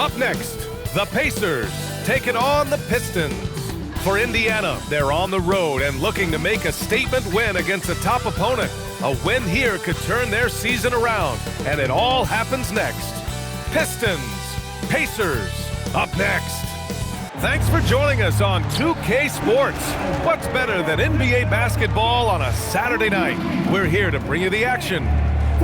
Up next, the Pacers taking on the Pistons. For Indiana, they're on the road and looking to make a statement win against a top opponent. A win here could turn their season around, and it all happens next. Pistons, Pacers, up next. Thanks for joining us on 2K Sports. What's better than NBA basketball on a Saturday night? We're here to bring you the action.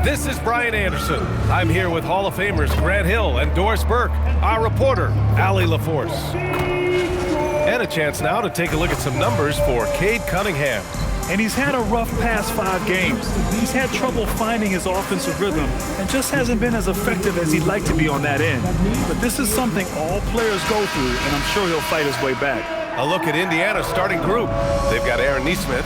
This is Brian Anderson. I'm here with Hall of Famers Grant Hill and Doris Burke, our reporter, Allie LaForce. And a chance now to take a look at some numbers for Cade Cunningham. And he's had a rough past 5 games. He's had trouble finding his offensive rhythm and just hasn't been as effective as he'd like to be on that end. But this is something all players go through, and I'm sure he'll fight his way back. A look at Indiana's starting group. They've got Aaron Nesmith,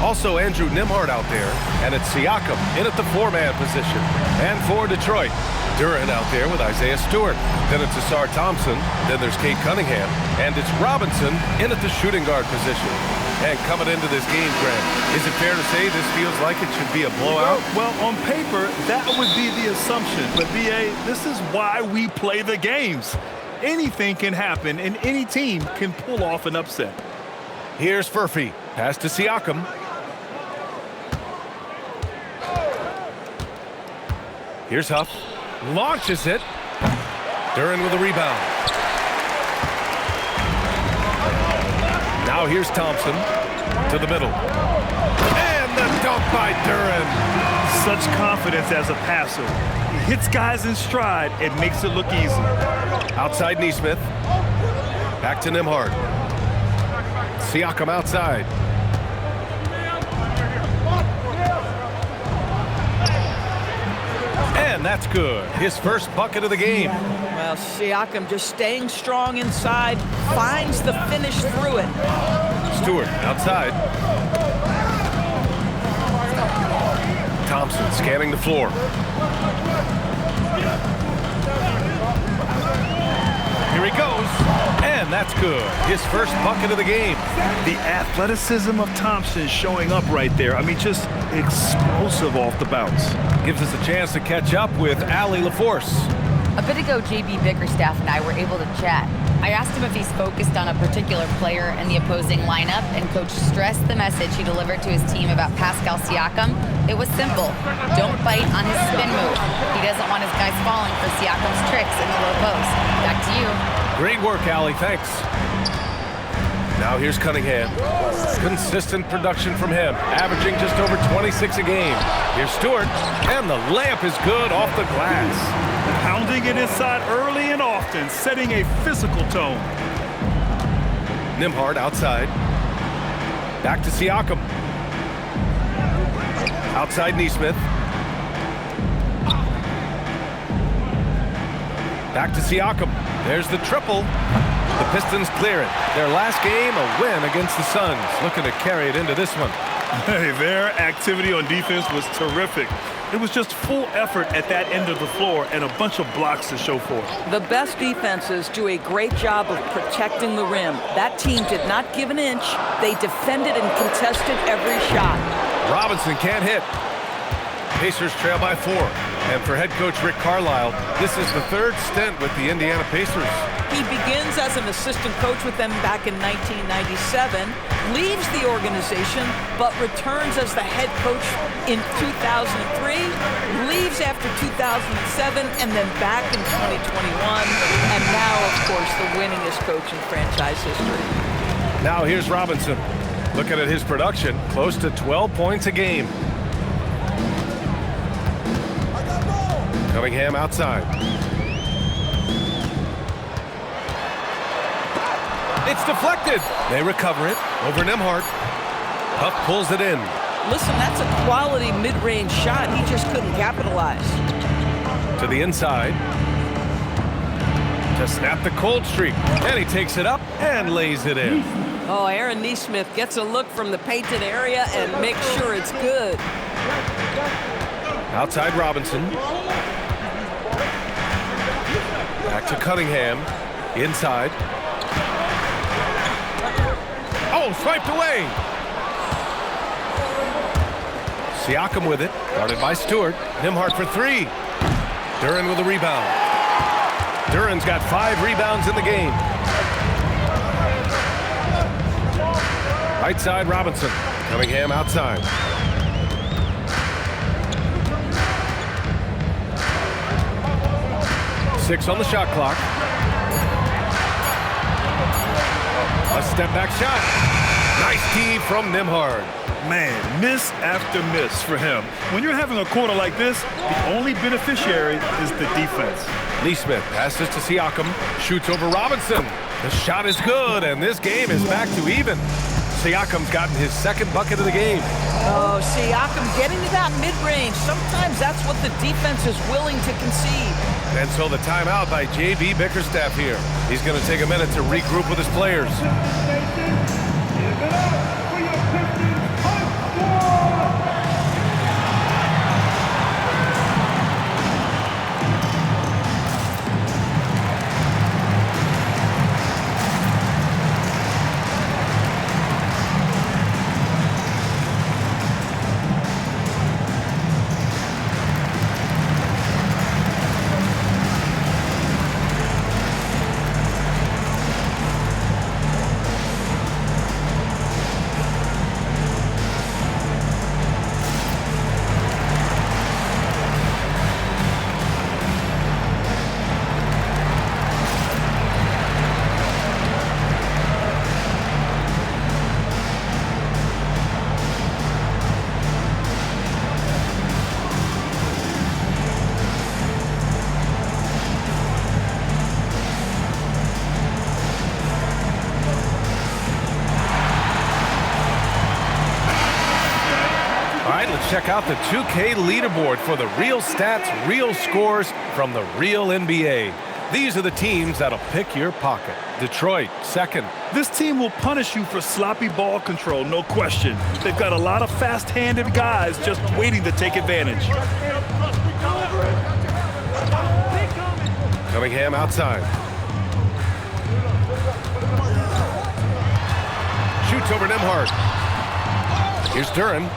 also Andrew Nembhard out there, and it's Siakam in at the 4-man position. And for Detroit, Duren out there with Isaiah Stewart. Then it's Ausar Thompson. Then there's Cade Cunningham. And it's Robinson in at the shooting guard position. And coming into this game, Grant, is it fair to say this feels like it should be a blowout? Well, on paper, that would be the assumption. But, B.A., this is why we play the games. Anything can happen, and any team can pull off an upset. Here's Furphy. Pass to Siakam. Here's Huff. Launches it. Duren with a rebound. Now here's Thompson to the middle. And the dunk by Duren. Such confidence as a passer. He hits guys in stride. It makes it look easy. Outside Nesmith. Back to Nembhard. Siakam outside. And that's good. His first bucket of the game. Well, Siakam just staying strong inside, finds the finish through it. Stewart outside. Thompson scanning the floor. Here he goes. And that's good. His first bucket of the game. The athleticism of Thompson showing up right there. I mean, just explosive off the bounce. Gives us a chance to catch up with Allie LaForce. A bit ago, JB Bickerstaff and I were able to chat. I asked him if he's focused on a particular player in the opposing lineup, and Coach stressed the message he delivered to his team about Pascal Siakam. It was simple. Don't bite on his spin move. He doesn't want his guys falling for Siakam's tricks in the low post. Back to you. Great work, Allie. Thanks. Now here's Cunningham. Consistent production from him, averaging just over 26 a game. Here's Stewart, and the layup is good off the glass. Pounding it inside early and often, setting a physical tone. Nembhard outside. Back to Siakam. Outside Nesmith. Back to Siakam. There's the triple. The Pistons clear it. Their last game, a win against the Suns. Looking to carry it into this one. Hey, their activity on defense was terrific. It was just full effort at that end of the floor and a bunch of blocks to show for it. The best defenses do a great job of protecting the rim. That team did not give an inch. They defended and contested every shot. Robinson can't hit. Pacers trail by 4. And for head coach Rick Carlisle, this is the 3rd stint with the Indiana Pacers. He begins as an assistant coach with them back in 1997, leaves the organization, but returns as the head coach in 2003, leaves after 2007, and then back in 2021, and now, of course, the winningest coach in franchise history. Now here's Robinson. Looking at his production, close to 12 points a game. Cunningham outside. It's deflected. They recover it over Nembhard. Huff pulls it in. Listen, that's a quality mid-range shot. He just couldn't capitalize. To the inside. To snap the cold streak. And he takes it up and lays it in. Oh, Aaron Nesmith gets a look from the painted area and makes sure it's good. Outside Robinson. Back to Cunningham. Inside. Oh, swiped away. Siakam with it. Guarded by Stewart. Nembhard for 3. Duren with a rebound. Duran's got 5 rebounds in the game. Right side, Robinson. Cunningham outside. Six on the shot clock. A step-back shot. Nice D from Nembhard. Man, miss after miss for him. When you're having a quarter like this, the only beneficiary is the defense. Neesmith passes to Siakam. Shoots over Robinson. The shot is good, and this game is back to even. Siakam's gotten his 2nd bucket of the game. Oh, Siakam getting to that mid-range. Sometimes that's what the defense is willing to concede. And so the timeout by J.B. Bickerstaff here. He's going to take a minute to regroup with his players. Check out the 2K leaderboard for the real stats, real scores from the real NBA. These are the teams that'll pick your pocket. Detroit, 2nd. This team will punish you for sloppy ball control, no question. They've got a lot of fast-handed guys just waiting to take advantage. Cunningham outside. Shoots over Nembhard. Here's Duran.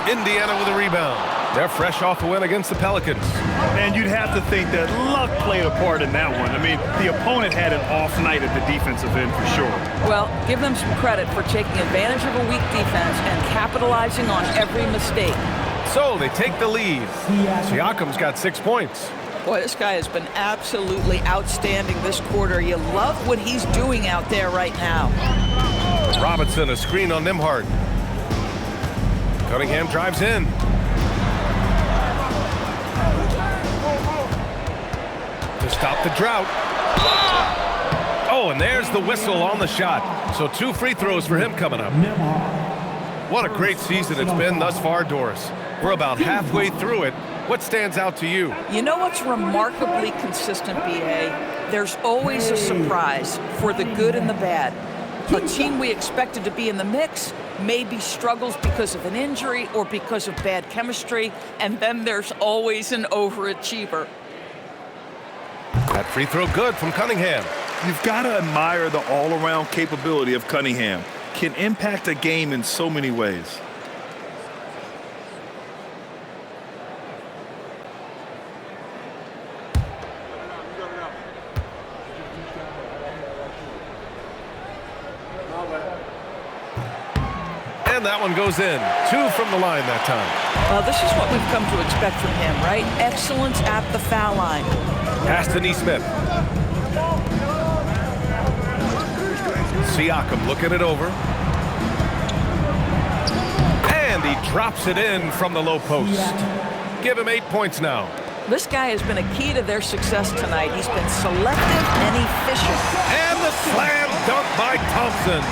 Indiana with a rebound. They're fresh off a win against the Pelicans. And you'd have to think that luck played a part in that one. I mean, the opponent had an off night at the defensive end for sure. Well, give them some credit for taking advantage of a weak defense and capitalizing on every mistake. So they take the lead. Siakam's got 6 points. Boy, this guy has been absolutely outstanding this quarter. You love what he's doing out there right now. Robinson, a screen on Nembhard. Cunningham drives in. To stop the drought. Oh, and there's the whistle on the shot. So 2 free throws for him coming up. What a great season it's been thus far, Doris. We're about halfway through it. What stands out to you? You know what's remarkably consistent, B.A.? There's always a surprise for the good and the bad. A team we expected to be in the mix maybe struggles because of an injury or because of bad chemistry, and then there's always an overachiever. That free throw good from Cunningham. You've got to admire the all-around capability of Cunningham. Can impact a game in so many ways. And that one goes in. 2 from the line that time. Well, this is what we've come to expect from him, right? Excellence at the foul line. Pass to Neesmith. Siakam looking it over. And he drops it in from the low post. Give him 8 points now. This guy has been a key to their success tonight. He's been selective and efficient. And the slam dunk by Thompson.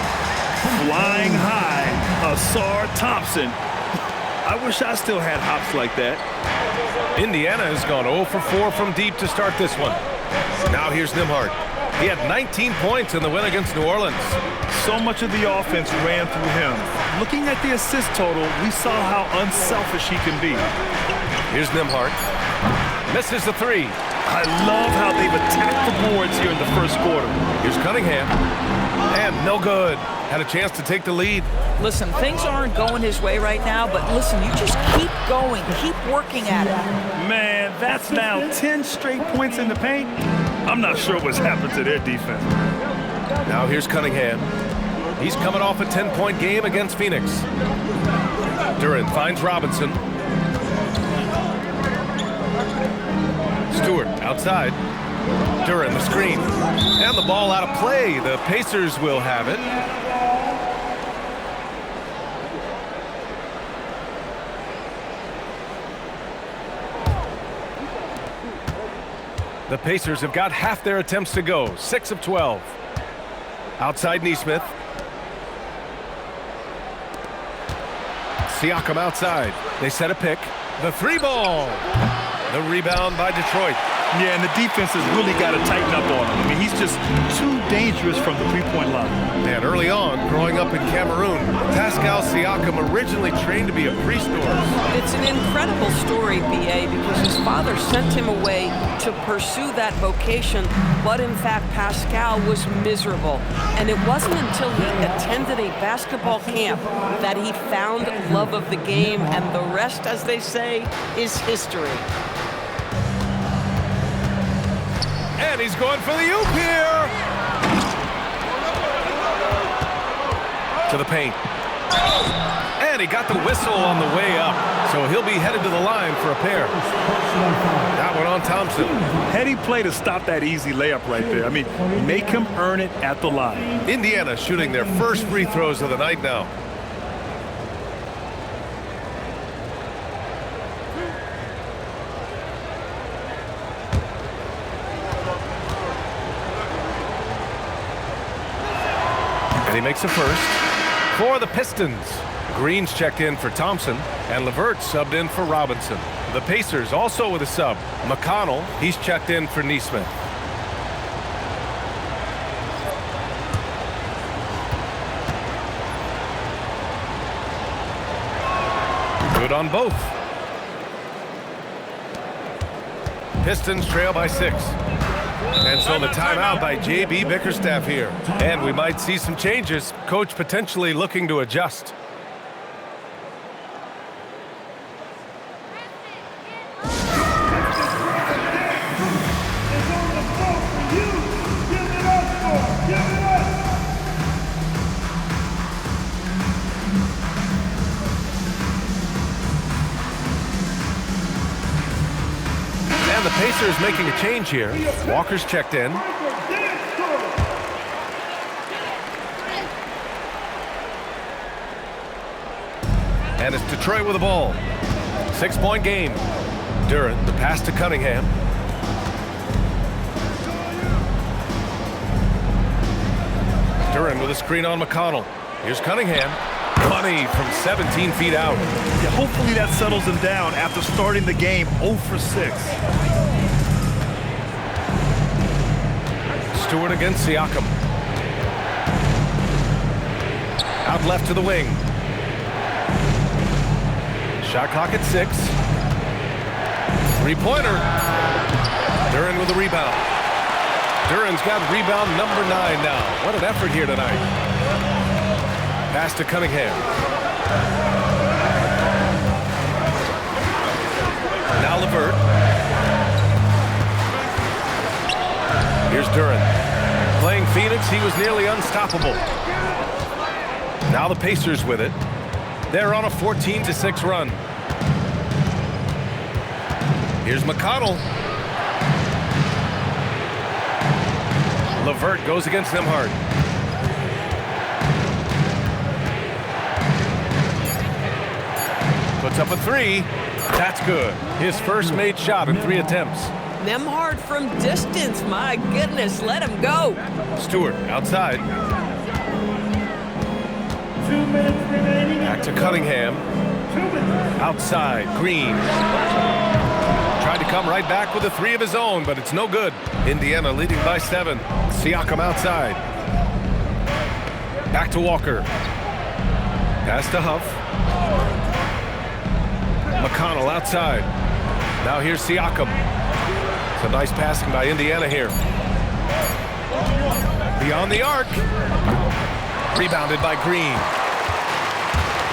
Flying high, Asar Thompson. I wish I still had hops like that. Indiana has gone 0 for 4 from deep to start this one. Now here's Nembhard. He had 19 points in the win against New Orleans. So much of the offense ran through him. Looking at the assist total, we saw how unselfish he can be. Here's Nembhard. Misses the 3. I love how they've attacked the boards here in the first quarter. Here's Cunningham. And no good. had a chance to take the lead. Listen, things aren't going his way right now, but listen, you just keep going, keep working at it. Man, that's now 10 straight points in the paint. I'm not sure what's happened to their defense. Now here's Cunningham. He's coming off a 10-point game against Phoenix. Duren finds Robinson. Stewart outside. Duren the screen. And the ball out of play. The Pacers will have it. The Pacers have got half their attempts to go. 6 of 12. Outside Nesmith. Siakam outside. They set a pick. The 3-ball. The rebound by Detroit. Yeah, and the defense has really got to tighten up on him. I mean, he's just too dangerous from the three-point line. And early on, growing up in Cameroon, Pascal Siakam originally trained to be a priest. It's an incredible story, BA, because his father sent him away to pursue that vocation, but in fact, Pascal was miserable. And it wasn't until he attended a basketball camp that he found love of the game, and the rest, as they say, is history. And he's going for the oop here. To the paint. And he got the whistle on the way up. So he'll be headed to the line for a pair. That one on Thompson. Heady play to stop that easy layup right there. I mean, make him earn it at the line. Indiana shooting their first free throws of the night now. He makes a first for the Pistons. Green's checked in for Thompson, and LeVert subbed in for Robinson. The Pacers also with a sub. McConnell, he's checked in for Nesmith. Good on both. Pistons trail by 6. And so the timeout by J.B. Bickerstaff here. And we might see some changes. Coach potentially looking to adjust. And the Pacers making a change here. Walker's checked in. And it's Detroit with the ball. 6-point game. Duren, the pass to Cunningham. Duren with a screen on McConnell. Here's Cunningham. Money from 17 feet out. Yeah, hopefully that settles him down after starting the game 0 for 6. Stewart against Siakam. Out left to the wing. Shot clock at 6. 3-pointer. Duren with the rebound. Duren's got rebound number 9 now. What an effort here tonight. Pass to Cunningham. Now LeVert. Here's Duren. Playing Phoenix, he was nearly unstoppable. Now the Pacers with it. They're on a 14-6 run. Here's McConnell. LeVert goes against them hard. Puts up a 3. That's good. His first made shot in 3 attempts. Nembhard from distance. My goodness, let him go. Stewart outside. 2 minutes remaining. Back to Cunningham. Outside. Green. Tried to come right back with a 3 of his own, but it's no good. Indiana leading by 7. Siakam outside. Back to Walker. Pass to Huff. McConnell outside. Now here's Siakam. Some nice passing by Indiana here. Beyond the arc. Rebounded by Green.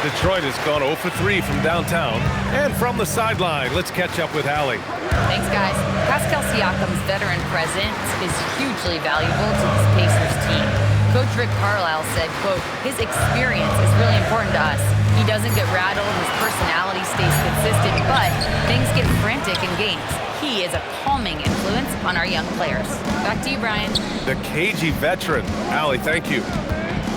Detroit has gone 0 for 3 from downtown. And from the sideline, let's catch up with Hallie. Thanks, guys. Pascal Siakam's veteran presence is hugely valuable to this Pacers team. Coach Rick Carlisle said, quote, his experience is really important to us. He doesn't get rattled, his personality stays consistent, but things get frantic in games. He is a calming influence on our young players. Back to you, Brian. The cagey veteran. Hallie, thank you.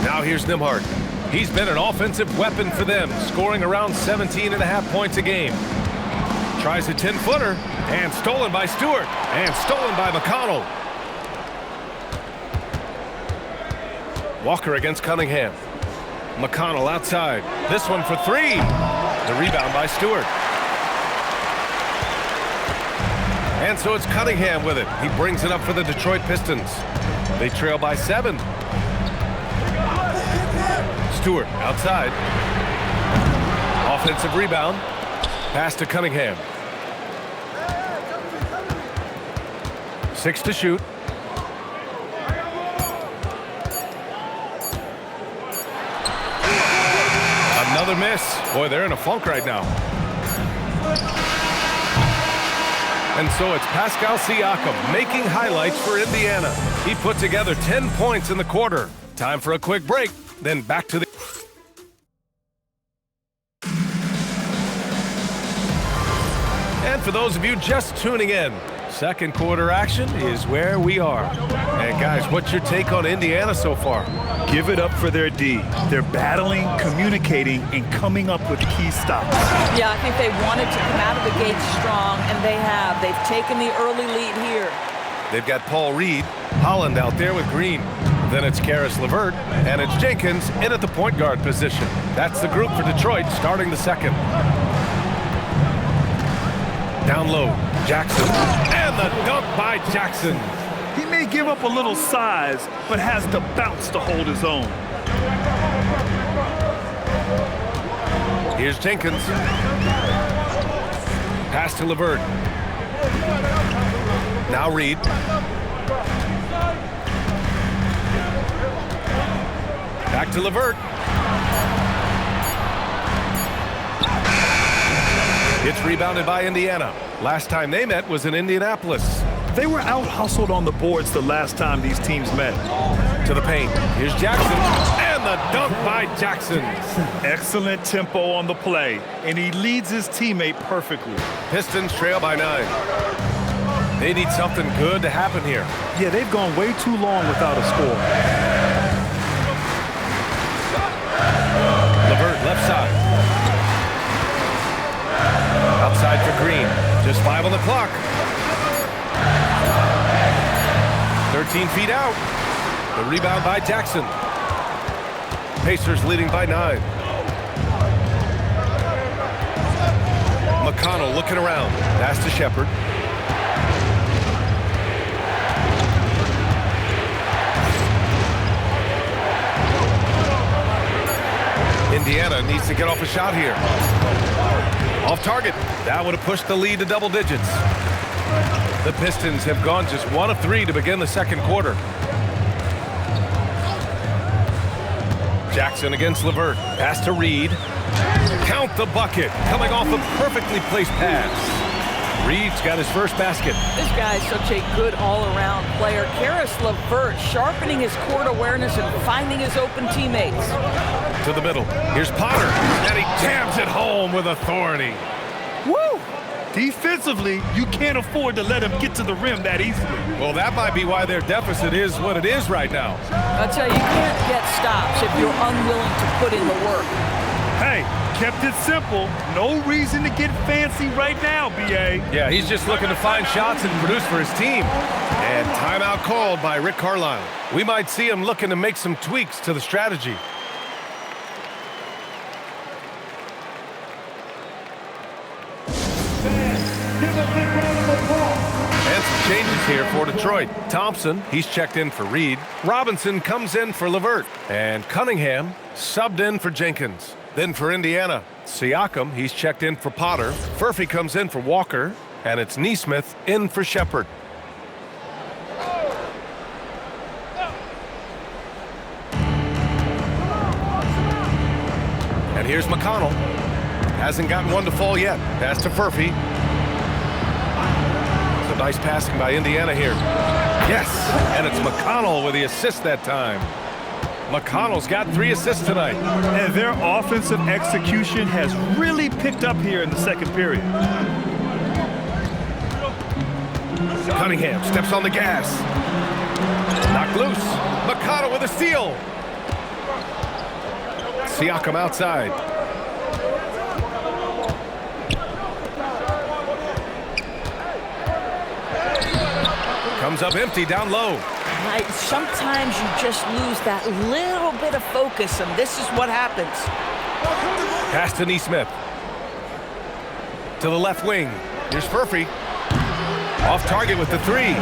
Now here's Nembhard. He's been an offensive weapon for them, scoring around 17.5 points a game. Tries a 10-footer, and stolen by Stewart, and stolen by McConnell. Walker against Cunningham. McConnell outside. This one for 3. The rebound by Stewart. And so it's Cunningham with it. He brings it up for the Detroit Pistons. They trail by 7. Stewart outside. Offensive rebound. Pass to Cunningham. 6 to shoot. Another miss. Boy, they're in a funk right now. And so it's Pascal Siakam making highlights for Indiana. He put together 10 points in the quarter. Time for a quick break, then back to the... And for those of you just tuning in, second quarter action is where we are. And guys, what's your take on Indiana so far? Give it up for their D. They're battling, communicating, and coming up with key stops. Yeah, I think they wanted to come out of the gate strong, and they have. They've taken the early lead here. They've got Paul Reed, Holland out there with Green. Then it's Caris LeVert, and it's Jenkins in at the point guard position. That's the group for Detroit starting the second. Down low, Jackson, and the dunk by Jackson. He may give up a little size, but has the bounce to hold his own. Here's Jenkins. Pass to LeVert. Now Reed. Back to LeVert. It's rebounded by Indiana. Last time they met was in Indianapolis. They were out-hustled on the boards the last time these teams met. To the paint. Here's Jackson. And the dunk by Jackson. Excellent tempo on the play, and he leads his teammate perfectly. Pistons trail by 9. They need something good to happen here. Yeah, they've gone way too long without a score. LeVert left side. Outside for Green. Just 5 on the clock. 13 feet out. The rebound by Jackson. Pacers leading by 9. McConnell looking around. Pass to Shepherd. Indiana needs to get off a shot here. Off target. That would have pushed the lead to double digits. The Pistons have gone just 1 of 3 to begin the second quarter. Jackson against LeVert. Pass to Reed. Count the bucket. Coming off a perfectly placed pass. Reed's got his first basket. This guy's such a good all-around player. Caris LeVert sharpening his court awareness and finding his open teammates. To the middle. Here's Potter. And he jams it home with authority. Woo! Defensively, you can't afford to let him get to the rim that easily. Well, that might be why their deficit is what it is right now. I'll tell you, you can't get stops if you're unwilling to put in the work. Hey, kept it simple. No reason to get fancy right now, B.A. Yeah, he's just looking to find shots and produce for his team. And timeout called by Rick Carlisle. We might see him looking to make some tweaks to the strategy. And some changes here for Detroit. Thompson, he's checked in for Reed. Robinson comes in for LeVert. And Cunningham subbed in for Jenkins. Then for Indiana, Siakam, he's checked in for Potter. Furphy comes in for Walker. And it's Nesmith in for Shepherd. Here's McConnell. Hasn't gotten one to fall yet. Pass to Furphy. Some nice passing by Indiana here. Yes, and it's McConnell with the assist that time. McConnell's got 3 assists tonight. And their offensive execution has really picked up here in the second period. Cunningham steps on the gas. Knocked loose. McConnell with a steal. Siakam outside. Comes up empty down low. Sometimes you just lose that little bit of focus, and this is what happens. Pass to Nesmith. To the left wing. Here's Furphy. Off target with the 3.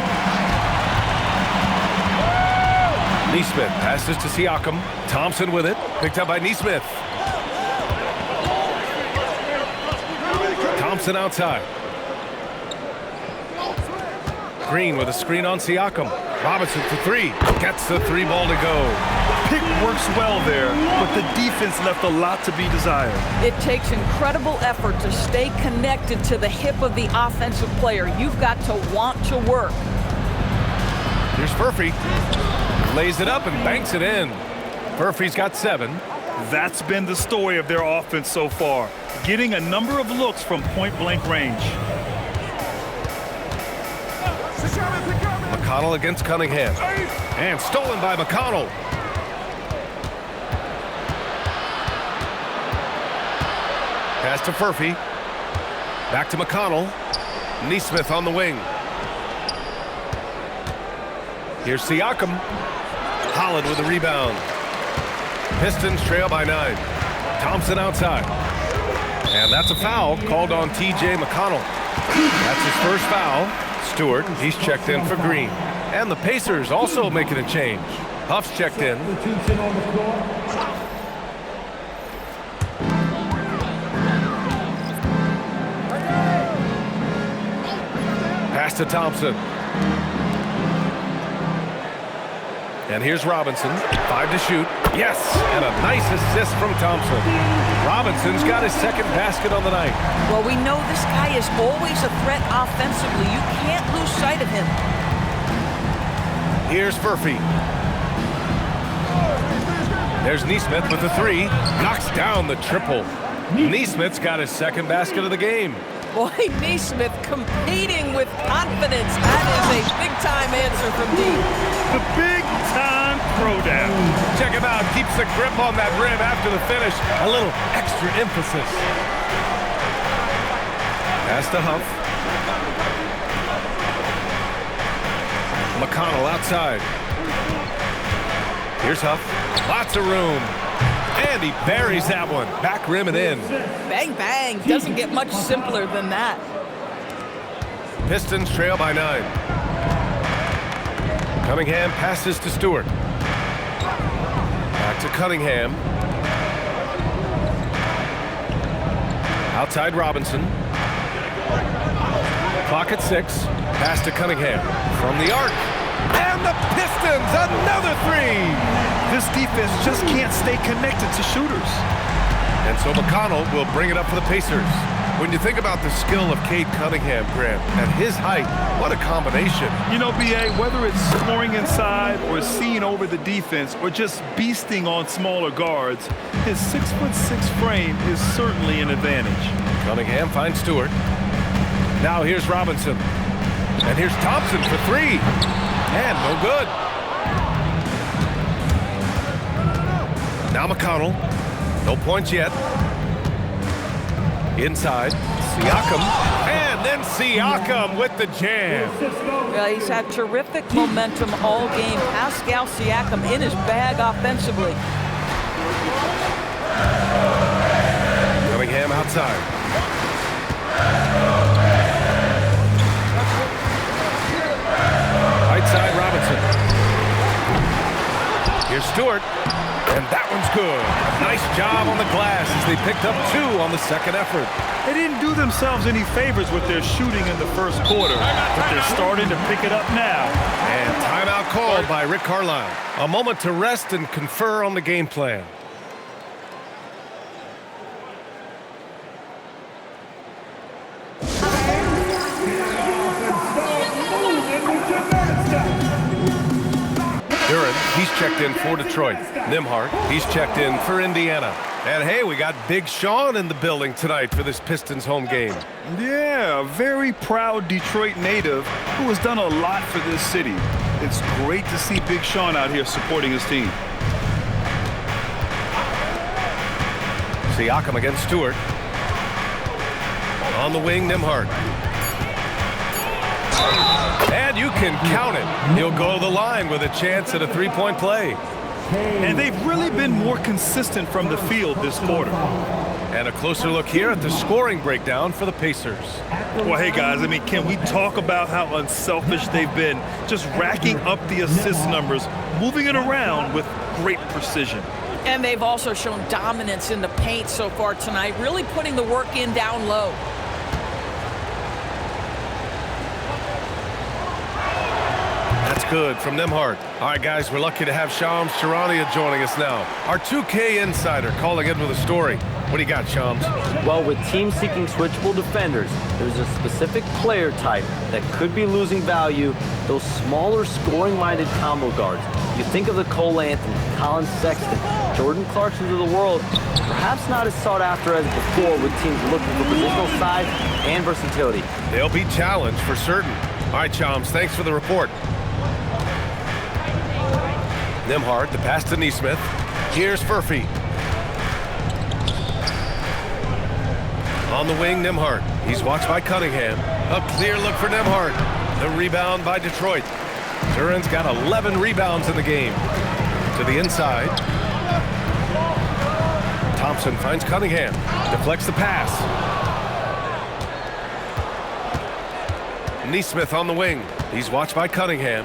Nesmith passes to Siakam. Thompson with it. Picked up by Nesmith. Thompson outside. Green with a screen on Siakam. Robinson for 3. Gets the 3 ball to go. Pick works well there, but the defense left a lot to be desired. It takes incredible effort to stay connected to the hip of the offensive player. You've got to want to work. Here's Furphy. Lays it up and banks it in. Furphy's got 7. That's been the story of their offense so far, getting a number of looks from point-blank range. McConnell against Cunningham. And stolen by McConnell. Pass to Furphy. Back to McConnell. Nesmith on the wing. Here's Siakam. Holland with the rebound. Pistons trail by 9. Thompson outside. And that's a foul called on T.J. McConnell. That's his first foul. Stewart, he's checked in for Green. And the Pacers also making a change. Huff's checked in. Pass to Thompson. And here's Robinson. 5 to shoot. Yes! And a nice assist from Thompson. Robinson's got his second basket on the night. Well, we know this guy is always a threat offensively. You can't lose sight of him. Here's Furphy. There's Nesmith with the 3. Knocks down the triple. Nesmith's got his second basket of the game. Boy, Nesmith competing with confidence. That is a big-time answer from deep. The big-time throwdown. Check him out. Keeps the grip on that rim after the finish. A little extra emphasis. Pass to Huff. McConnell outside. Here's Huff. Lots of room. And he buries that one. Back rim and in. Bang, bang. Doesn't get much simpler than that. Pistons trail by 9. Cunningham passes to Stewart. Back to Cunningham. Outside Robinson. Clock at 6. Pass to Cunningham. From the arc. And the Pistons, another 3. This defense just can't stay connected to shooters. And so McConnell will bring it up for the Pacers. When you think about the skill of Cade Cunningham, Grant, at his height, what a combination. You know, B.A., whether it's scoring inside or seeing over the defense or just beasting on smaller guards, his 6'6" frame is certainly an advantage. Cunningham finds Stewart. Now here's Robinson. And here's Thompson for 3. And no good. Now McConnell. No points yet. Inside. Siakam. And then Siakam with the jam. Well, he's had terrific momentum all game. Pascal Siakam in his bag offensively. Cunningham outside. Right side Robinson. Here's Stewart. And that one's good. Nice job on the glass as they picked up 2 on the second effort. They didn't do themselves any favors with their shooting in the first quarter, but they're starting to pick it up now. And timeout called by Rick Carlisle. A moment to rest and confer on the game plan. He's checked in for Detroit. Nembhard, he's checked in for Indiana. And hey, we got Big Sean in the building tonight for this Pistons home game. Yeah, a very proud Detroit native who has done a lot for this city. It's great to see Big Sean out here supporting his team. Siakam against Stewart. On the wing, Nembhard. And you can count it. He'll go to the line with a chance at a three-point play. And they've really been more consistent from the field this quarter. And a closer look here at the scoring breakdown for the Pacers. Well, hey, guys, I mean, can we talk about how unselfish they've been? Just racking up the assist numbers, moving it around with great precision. And they've also shown dominance in the paint so far tonight, really putting the work in down low. That's good from Nembhard. All right, guys, we're lucky to have Shams Charania joining us now. Our 2K insider calling in with a story. What do you got, Shams? Well, with teams seeking switchable defenders, there's a specific player type that could be losing value, those smaller scoring-minded combo guards. You think of the Cole Anthony, Colin Sexton, Jordan Clarksons of the world, perhaps not as sought after as before with teams looking for positional size and versatility. They'll be challenged for certain. All right, Shams, thanks for the report. Nembhard, the pass to Nesmith. Here's Furphy. On the wing, Nembhard. He's watched by Cunningham. A clear look for Nembhard. The rebound by Detroit. Duran's got 11 rebounds in the game. To the inside. Thompson finds Cunningham. Deflects the pass. Nesmith on the wing. He's watched by Cunningham.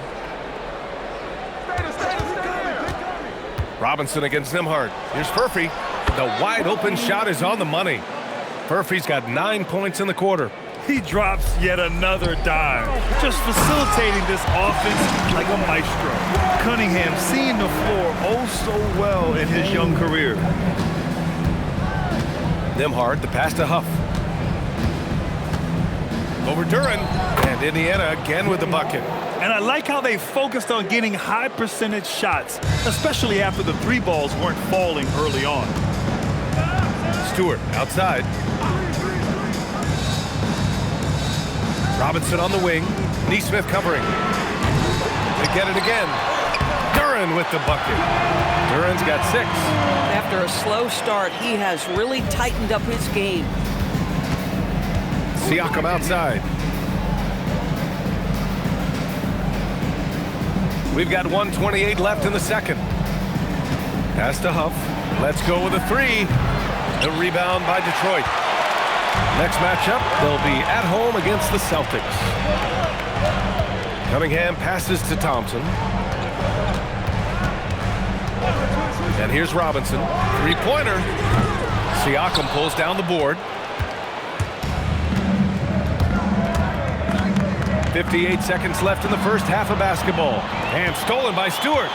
Robinson against Nembhard. Here's Furphy. The wide open shot is on the money. Furphy's got 9 points in the quarter. He drops yet another dime, just facilitating this offense like a maestro. Cunningham seeing the floor oh so well in his young career. Nembhard, the pass to Huff. Over Duran, and Indiana again with the bucket. And I like how they focused on getting high percentage shots, especially after the three balls weren't falling early on. Stewart outside. Robinson on the wing. Nesmith covering. They get it again. Duran with the bucket. Duran's got 6. After a slow start, he has really tightened up his game. Siakam outside. We've got 1:28 left in the second. Pass to Huff. Let's go with a 3. The rebound by Detroit. Next matchup, they'll be at home against the Celtics. Cunningham passes to Thompson. And here's Robinson. 3-pointer. Siakam pulls down the board. 58 seconds left in the first half of basketball. And stolen by Stewart.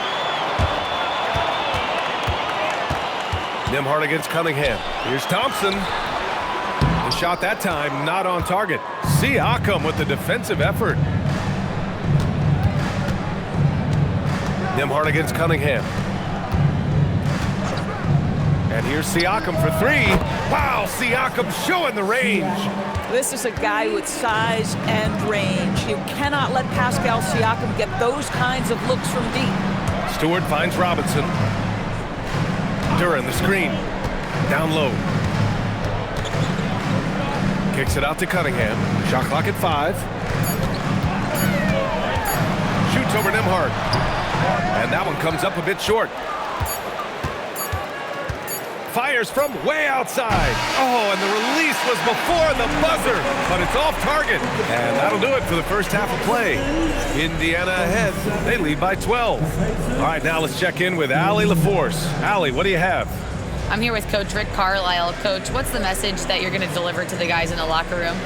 Nembhard against Cunningham. Here's Thompson. The shot that time not on target. Siakam with the defensive effort. Nembhard against Cunningham. And here's Siakam for 3. Wow, Siakam showing the range. This is a guy with size and range. You cannot let Pascal Siakam get those kinds of looks from deep. Stewart finds Robinson. Duran, the screen. Down low. Kicks it out to Cunningham. Shot clock at 5. Shoots over Nembhard. And that one comes up a bit short. Fires from way outside. Oh, and the release was before the buzzer, but it's off target. And that'll do it for the first half of play. Indiana ahead. They lead by 12. All right, now let's check in with Allie LaForce. Allie, what do you have? I'm here with Coach Rick Carlisle. Coach, what's the message that you're going to deliver to the guys in the locker room?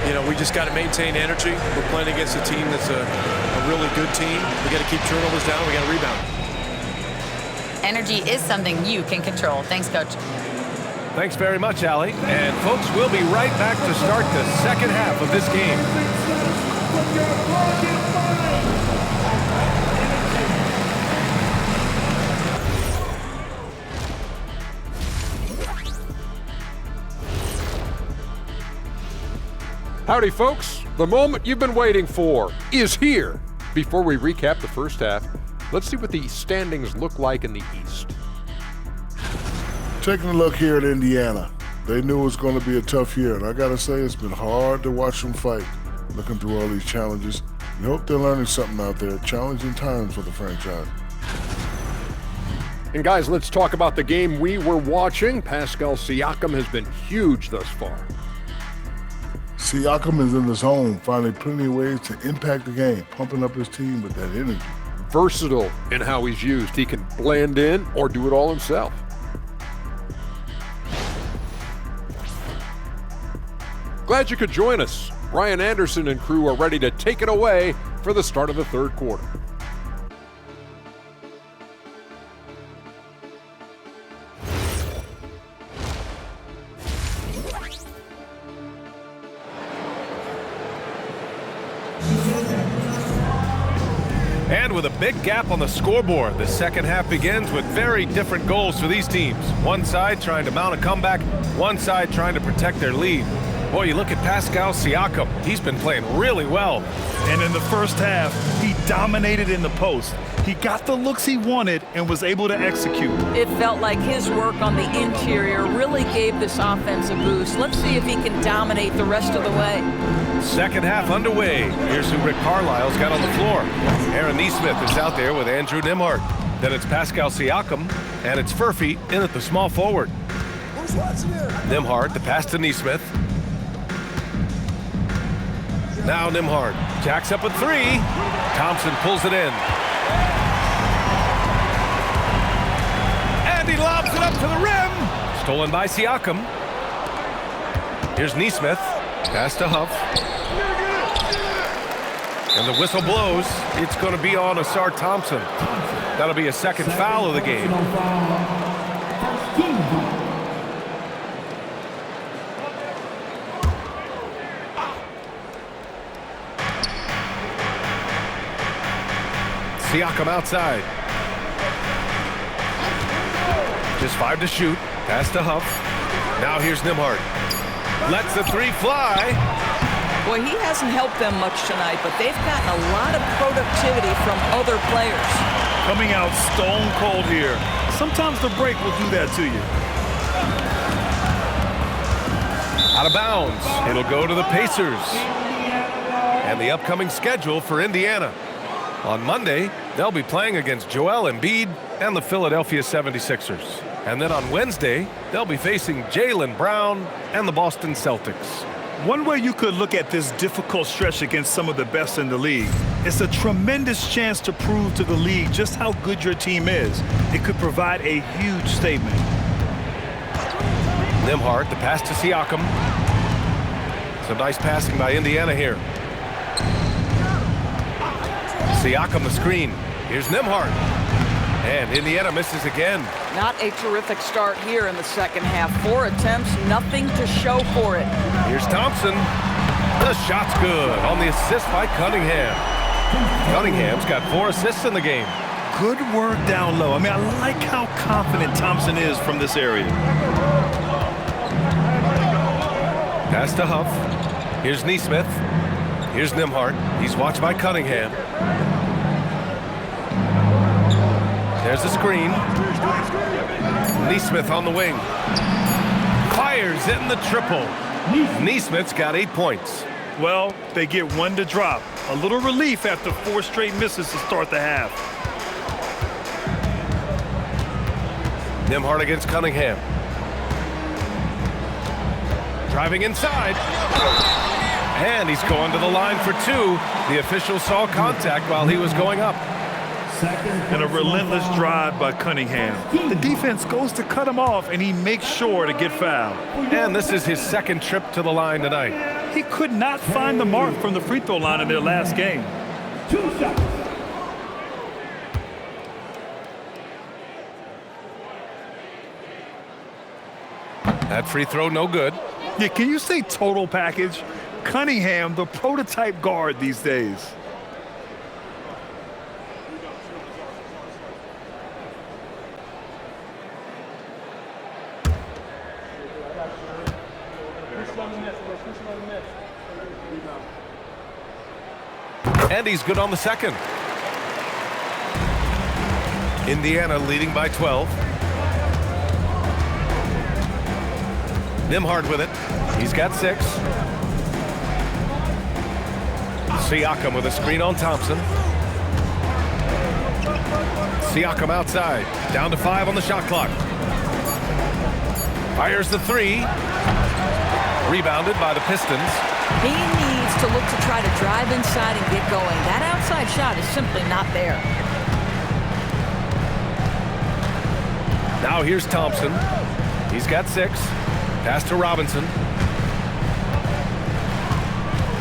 You know, we just got to maintain energy. We're playing against a team that's a really good team. We got to keep turnovers down. We got to rebound. Energy is something you can control. Thanks, Coach. Thanks very much, Allie. And folks, we'll be right back to start the second half of this game. Howdy, folks. The moment you've been waiting for is here. Before we recap the first half, let's see what the standings look like in the East. Taking a look here at Indiana, they knew it was going to be a tough year, and I got to say it's been hard to watch them fight, looking through all these challenges. We hope they're learning something out there, challenging times for the franchise. And guys, let's talk about the game we were watching. Pascal Siakam has been huge thus far. Siakam is in the zone, finding plenty of ways to impact the game, pumping up his team with that energy. Versatile in how he's used. He can blend in or do it all himself. Glad you could join us. Brian Anderson and crew are ready to take it away for the start of the third quarter. And with a big gap on the scoreboard, the second half begins with very different goals for these teams. One side trying to mount a comeback, one side trying to protect their lead. Boy, you look at Pascal Siakam. He's been playing really well. And in the first half, he dominated in the post. He got the looks he wanted and was able to execute. It felt like his work on the interior really gave this offense a boost. Let's see if he can dominate the rest of the way. Second half underway. Here's who Rick Carlisle's got on the floor. Aaron Nesmith is out there with Andrew Nembhard. Then it's Pascal Siakam, and it's Furphy in at the small forward. Nembhard, the pass to Nesmith. Now Nembhard jacks up a three. Thompson pulls it in. And he lobs it up to the rim. Stolen by Siakam. Here's Nesmith. Pass to Huff. And the whistle blows. It's going to be on Asar Thompson. That'll be a second foul of the game. Siakam outside. Just 5 to shoot. Pass to Huff. Now here's Nembhard. Lets the three fly. Boy, he hasn't helped them much tonight, but they've gotten a lot of productivity from other players. Coming out stone cold here. Sometimes the break will do that to you. Out of bounds. It'll go to the Pacers. And the upcoming schedule for Indiana. On Monday, they'll be playing against Joel Embiid and the Philadelphia 76ers. And then on Wednesday, they'll be facing Jaylen Brown and the Boston Celtics. One way you could look at this difficult stretch against some of the best in the league, it's a tremendous chance to prove to the league just how good your team is. It could provide a huge statement. Nembhard, the pass to Siakam. Some nice passing by Indiana here. Siakam the screen. Here's Nembhard. And Indiana misses again. Not a terrific start here in the second half. 4 attempts, nothing to show for it. Here's Thompson. The shot's good on the assist by Cunningham. Cunningham's got 4 assists in the game. Good work down low. I mean, I like how confident Thompson is from this area. Pass to Huff. Here's Nesmith. Here's Nembhard. He's watched by Cunningham. There's the screen. Nesmith on the wing. Fires in the triple. Nesmith's got 8 points. Well, they get 1 to drop. A little relief after 4 straight misses to start the half. Nembhard against Cunningham. Driving inside. And he's going to the line for 2. The official saw contact while he was going up. And a relentless drive by Cunningham. The defense goes to cut him off, and he makes sure to get fouled. And this is his second trip to the line tonight. He could not find the mark from the free throw line in their last game. 2 shots. That free throw no good. Yeah, can you say total package? Cunningham, the prototype guard these days. And he's good on the second. Indiana leading by 12. Nembhard with it. He's got 6. Siakam with a screen on Thompson. Siakam outside. Down to 5 on the shot clock. Fires the 3. Rebounded by the Pistons. He needs to look to try to drive inside and get going. That outside shot is simply not there. Now here's Thompson. He's got 6. Pass to Robinson.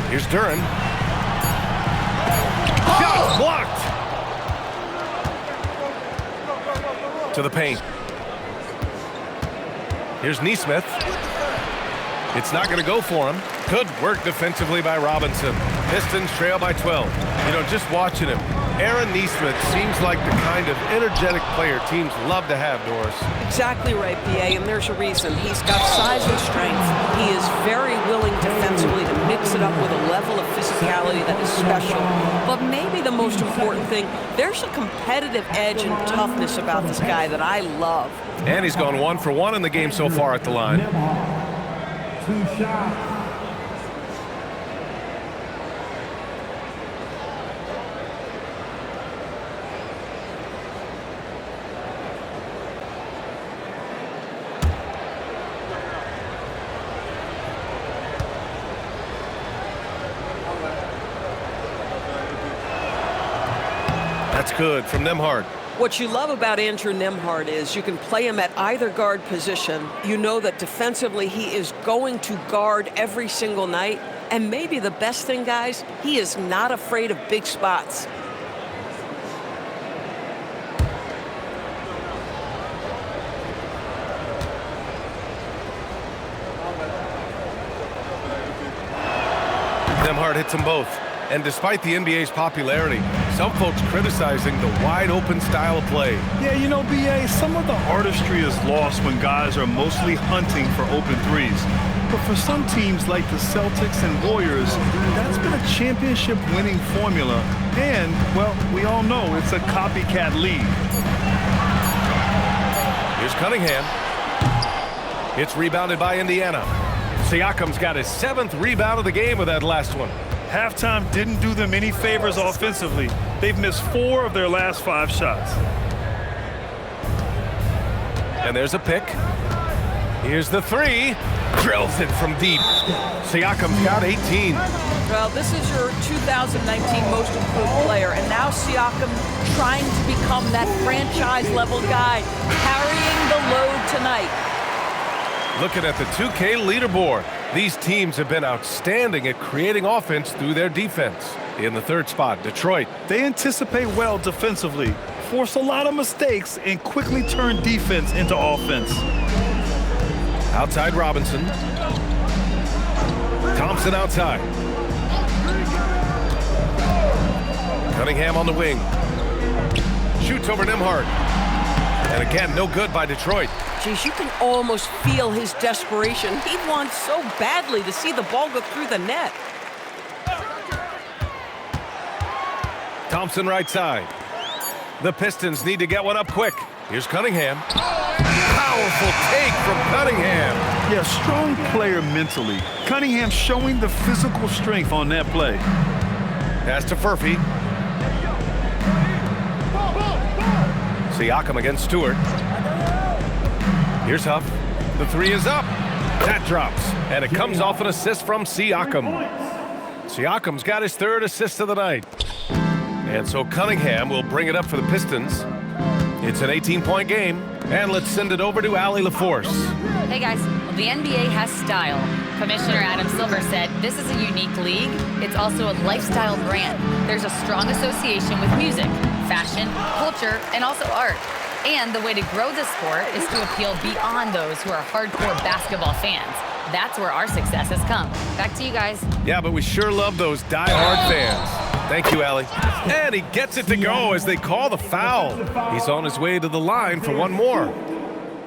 Here's Duren. Shot blocked. To the paint. Here's Nesmith. It's not going to go for him. Good work defensively by Robinson. Pistons trail by 12. You know, just watching him, Aaron Nesmith seems like the kind of energetic player teams love to have, Doris. Exactly right, B.A., and there's a reason. He's got size and strength. He is very willing defensively to mix it up with a level of physicality that is special. But maybe the most important thing, there's a competitive edge and toughness about this guy that I love. And he's gone 1 for 1 in the game so far at the line. 2 shots. That's good from Nembhard. What you love about Andrew Nembhard is you can play him at either guard position. You know that defensively he is going to guard every single night. And maybe the best thing, guys, he is not afraid of big spots. Nembhard hits them both. And despite the NBA's popularity, some folks criticizing the wide-open style of play. Yeah, you know, B.A., some of the artistry is lost when guys are mostly hunting for open threes. But for some teams like the Celtics and Warriors, that's been a championship-winning formula. And, well, we all know it's a copycat league. Here's Cunningham. It's rebounded by Indiana. Siakam's got his 7th rebound of the game with that last one. Halftime didn't do them any favors offensively. They've missed 4 of their last 5 shots. And there's a pick. Here's the 3. Drills it from deep. Siakam's got 18. Well, this is your 2019 most improved player, and now Siakam trying to become that franchise-level guy, carrying the load tonight. Looking at the 2K leaderboard, these teams have been outstanding at creating offense through their defense. In the 3rd spot, Detroit. They anticipate well defensively, force a lot of mistakes, and quickly turn defense into offense. Outside Robinson. Thompson outside. Cunningham on the wing. Shoots over Nembhard. And again, no good by Detroit. Geez, you can almost feel his desperation. He wants so badly to see the ball go through the net. Thompson right side. The Pistons need to get one up quick. Here's Cunningham. Powerful take from Cunningham. Yeah, strong player mentally. Cunningham showing the physical strength on that play. Pass to Furphy. Siakam against Stewart. Here's Huff. The 3 is up. That drops. And it comes off an assist from Siakam. Siakam's got his 3rd assist of the night. And so Cunningham will bring it up for the Pistons. It's an 18-point game. And let's send it over to Allie LaForce. Hey guys, the NBA has style. Commissioner Adam Silver said this is a unique league. It's also a lifestyle brand. There's a strong association with music, fashion, culture, and also art. And the way to grow the sport is to appeal beyond those who are hardcore basketball fans. That's where our success has come. Back to you guys. Yeah, but we sure love those die-hard fans. Thank you, Allie. And he gets it to go as they call the foul. He's on his way to the line for one more.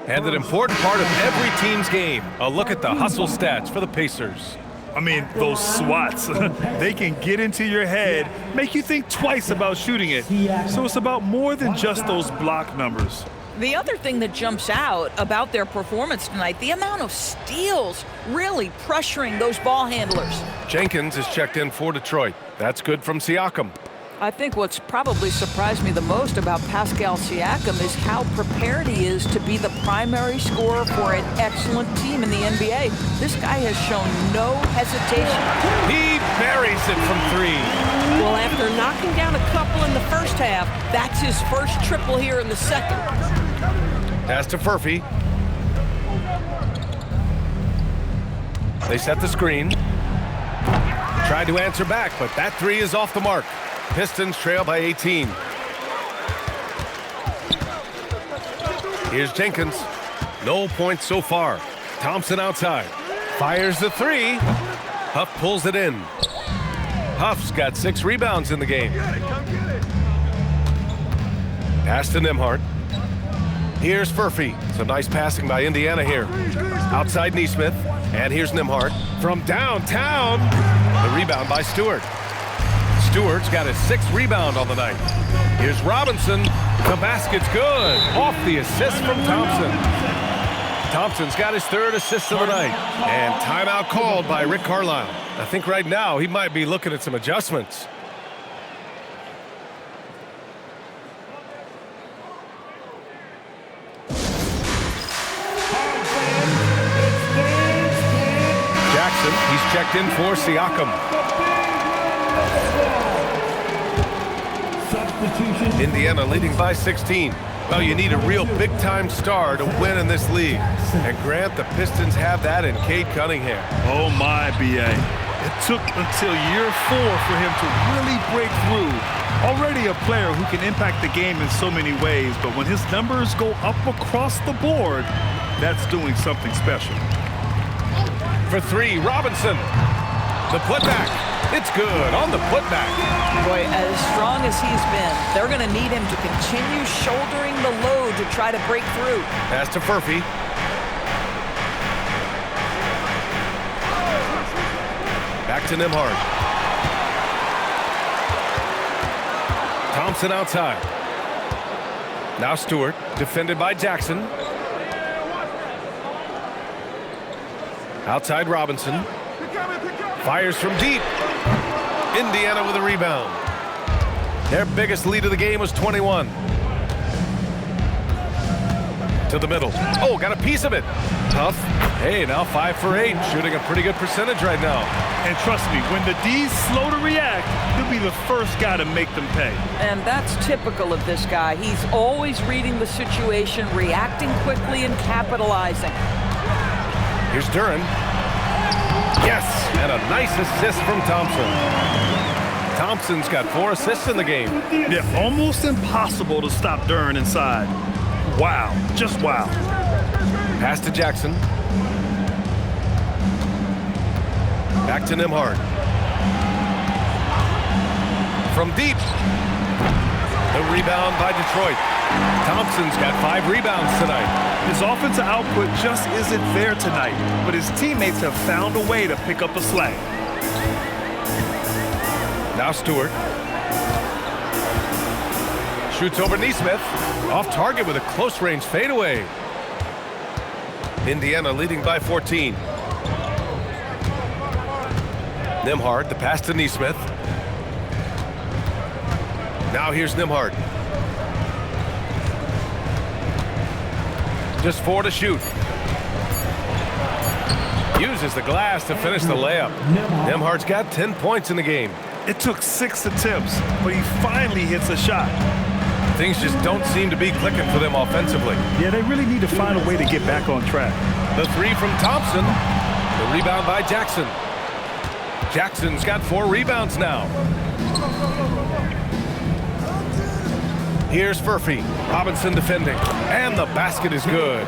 And an important part of every team's game, a look at the hustle stats for the Pacers. I mean, those swats, they can get into your head, make you think twice about shooting it. So it's about more than just those block numbers. The other thing that jumps out about their performance tonight, the amount of steals, really pressuring those ball handlers. Jenkins is checked in for Detroit. That's good from Siakam. I think what's probably surprised me the most about Pascal Siakam is how prepared he is to be the primary scorer for an excellent team in the NBA. This guy has shown no hesitation. He buries it from three. Well, after knocking down a couple in the first half, that's his first triple here in the second. Pass to Furphy. They set the screen. Tried to answer back, but that three is off the mark. Pistons trail by 18. Here's Jenkins. No points so far. Thompson outside. Fires the three. Huff pulls it in. Huff's got 6 rebounds in the game. Pass to Nembhard. Here's Furphy. Some nice passing by Indiana here. Outside Nesmith. And here's Nembhard. From downtown. The rebound by Stewart. Stewart's got his 6th rebound on the night. Here's Robinson. The basket's good. Off the assist from Thompson. Thompson's got his 3rd assist of the night. And timeout called by Rick Carlisle. I think right now he might be looking at some adjustments. Jackson, he's checked in for Siakam. Indiana leading by 16. Well, you need a real big-time star to win in this league. And Grant, the Pistons have that in Cade Cunningham. Oh my, B.A. It took until year 4 for him to really break through. Already a player who can impact the game in so many ways, but when his numbers go up across the board, that's doing something special. For 3, Robinson. The putback. It's good on the putback. Boy, as strong as he's been, they're going to need him to continue shouldering the load to try to break through. Pass to Furphy. Back to Nembhard. Thompson outside. Now Stewart, defended by Jackson. Outside Robinson. Fires from deep. Indiana with a rebound. Their biggest lead of the game was 21. To the middle. Oh, got a piece of it. Huff. Hey, now 5 for 8. Shooting a pretty good percentage right now. And trust me, when the D's slow to react, he'll be the first guy to make them pay. And that's typical of this guy. He's always reading the situation, reacting quickly, and capitalizing. Here's Duran. Yes, and a nice assist from Thompson. Thompson's got 4 assists in the game. Yeah, almost impossible to stop Duran inside. Wow, just wow. Pass to Jackson. Back to Nembhard. From deep. The rebound by Detroit. Thompson's got 5 rebounds tonight. His offensive output just isn't there tonight, but his teammates have found a way to pick up the slack. Now Stewart. Shoots over Nesmith. Off target with a close-range fadeaway. Indiana leading by 14. Nembhard, the pass to Nesmith. Now here's Nembhard. Just 4 to shoot. Uses the glass to finish the layup. Nembhard's got 10 points in the game. It took 6 attempts, but he finally hits a shot. Things just don't seem to be clicking for them offensively. Yeah, they really need to find a way to get back on track. The 3 from Thompson. The rebound by Jackson. Jackson's got 4 rebounds now. Here's Furphy. Robinson defending. And the basket is good.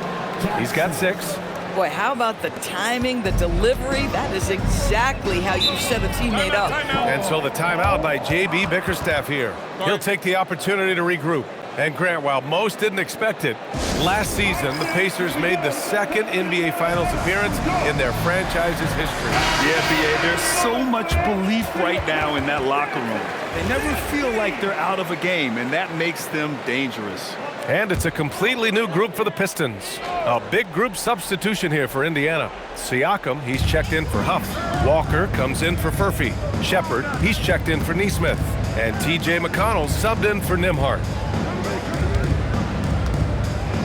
He's got 6. Boy, how about the timing, the delivery? That is exactly how you set a teammate up. And so the timeout by J.B. Bickerstaff here. He'll take the opportunity to regroup. And Grant, while most didn't expect it, last season the Pacers made the second NBA Finals appearance in their franchise's history. Yeah, B.A., there's so much belief right now in that locker room. They never feel like they're out of a game, and that makes them dangerous. And it's a completely new group for the Pistons. A big group substitution here for Indiana. Siakam, he's checked in for Huff. Walker comes in for Furphy. Shepherd, he's checked in for Nesmith. And T.J. McConnell subbed in for Nimhart.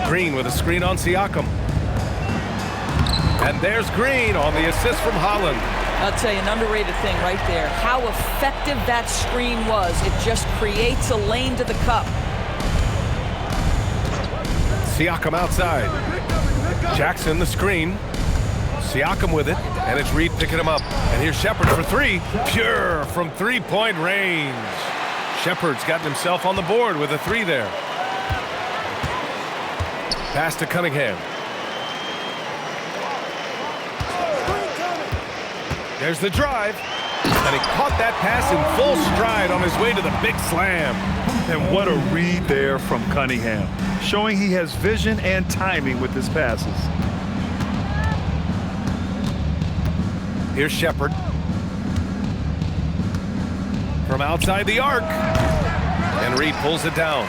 Green with a screen on Siakam. And there's Green on the assist from Holland. I'll tell you, an underrated thing right there. How effective that screen was. It just creates a lane to the cup. Siakam outside. Jackson the screen. Siakam with it, and it's Reed picking him up. And here's Shepherd for three. Pure from three-point range. Shepherd's gotten himself on the board with a three there. Pass to Cunningham. There's the drive. And he caught that pass in full stride on his way to the big slam. And what a read there from Cunningham, showing he has vision and timing with his passes. Here's Shepherd. From outside the arc. And Reed pulls it down.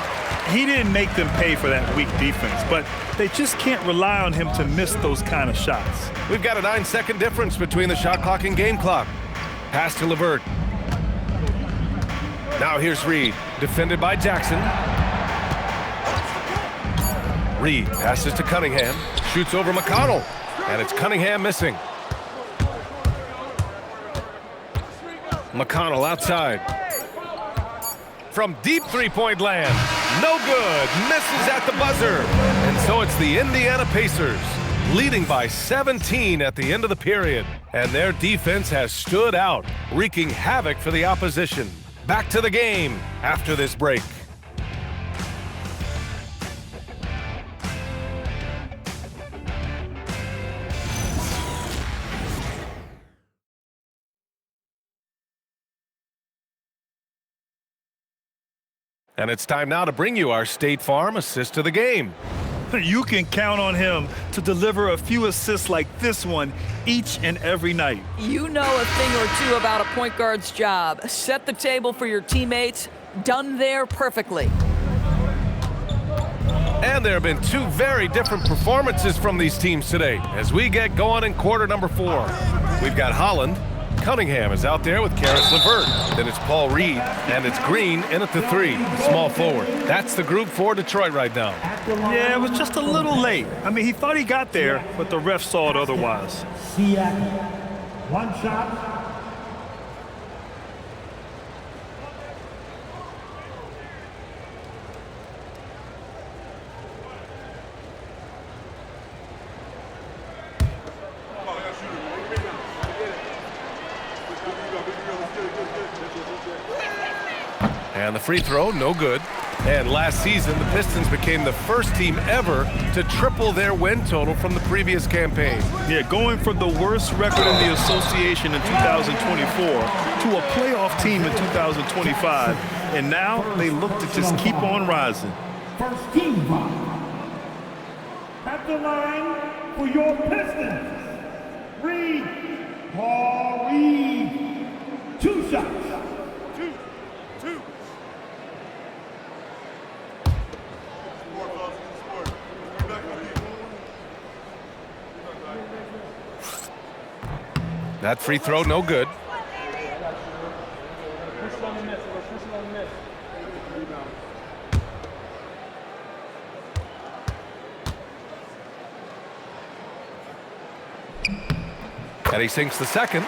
He didn't make them pay for that weak defense, but they just can't rely on him to miss those kind of shots. We've got a 9-second difference between the shot clock and game clock. Pass to LeVert. Now here's Reed, defended by Jackson. Reed passes to Cunningham, shoots over McConnell, and it's Cunningham missing. McConnell outside. From deep three-point land. No good. Misses at the buzzer. And so it's the Indiana Pacers, leading by 17 at the end of the period. And their defense has stood out, wreaking havoc for the opposition. Back to the game after this break. And it's time now to bring you our State Farm assist of the game. You can count on him to deliver a few assists like this one each and every night. You know a thing or two about a point guard's job. Set the table for your teammates. Done there perfectly. And there have been two very different performances from these teams today as we get going in quarter number 4. We've got Holland. Cunningham is out there with Karis LeVert. Then it's Paul Reed, and it's Green in at the 3, small forward. That's the group for Detroit right now. Yeah, it was just a little late. I mean, he thought he got there, but the ref saw it otherwise. One shot. And the free throw, no good. And last season, the Pistons became the first team ever to triple their win total from the previous campaign. Yeah, going from the worst record in the association in 2024 to a playoff team in 2025. And now they look to just keep on rising. First team foul. At the line for your Pistons, Reed, Paul Reed. 2 shots. Two. That free throw, no good. And he sinks the second.